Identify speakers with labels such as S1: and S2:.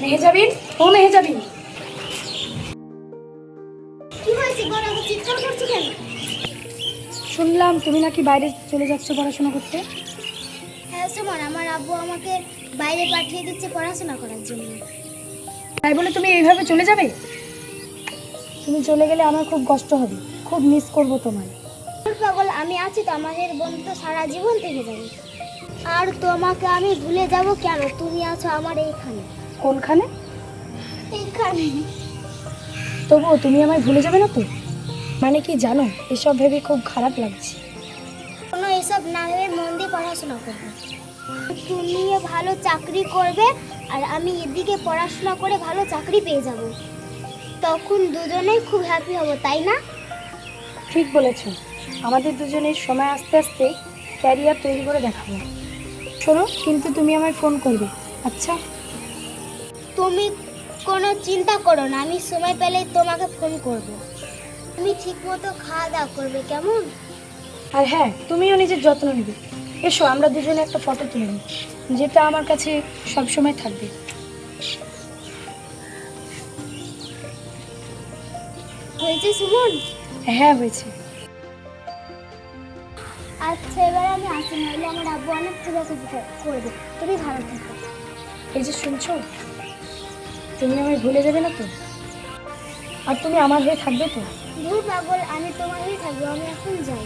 S1: মেহেজাবিন, ও মেহেজাবিন,
S2: কি হয়েছে গো? এত চিৎকার করছো কেন?
S1: শুনলাম তুমি নাকি বাইরে চলে যাচ্ছ পড়াশোনা করতে।
S2: হ্যাঁ সুমন, আমার আব্বু আমাকে বাইরে পাঠিয়ে দিচ্ছে পড়াশোনা করার জন্য।
S1: তাই বলে তুমি এইভাবে চলে যাবে? তুমি চলে গেলে আমার খুব কষ্ট হবে, খুব মিস করব তোমায়।
S2: তোর পাগল, আমি আছি তো, আমাদের বন্ধু সারা জীবন থেকে যাবে। আর তোমাকে আমি ভুলে যাব কেন? তুমি আছো আমার এইখানে।
S1: কোনখানে?
S2: এইখানে।
S1: তবুও তুমি আমায় ভুলে যাবে না তো? মানে কি জানো, এসব ভেবে খুব খারাপ লাগছে।
S2: কোনো এসব না ভেবে মন দিয়ে পড়াশোনা করবে। তুমি ভালো চাকরি করবে আর আমি এদিকে পড়াশোনা করে ভালো চাকরি পেয়ে যাব। তখন দুজনেই খুব হ্যাপি হব, তাই না?
S1: ঠিক বলেছো, আমাদের দুজনের সময় আস্তে আস্তে ক্যারিয়ার তৈরি করে দেখাবো। শোনো, কিন্তু তুমি আমায় ফোন করবে, আচ্ছা?
S2: তুমি কোনো চিন্তা করো না, আমি সময় পেলেই তোমাকে ফোন করব। তুমি ঠিকমতো খাওয়া দাওয়া করবে, কেমন?
S1: আর হ্যাঁ, তুমিও নিজের যত্ন নেবে। এসো আমরা দুজনে একটা ফটো তুলে নিই, যেটা আমার কাছে সবসময় থাকবে।
S2: হয়েছে সুমন?
S1: হ্যাঁ হয়েছে।
S2: আচ্ছা এবার আমি আসি, নাহলে আমার আব্বু অনেক খোঁজাখুঁজি করবে। তুমি ভালো থেকো।
S1: এই যে শুনছো, তুমি আমায় ভুলে যাবে না তো? আর তুমি আমার হয়ে থাকবে তো?
S2: ধুর পাগল, আমি তোমার হয়ে থাকবো, আমি এখন যাই।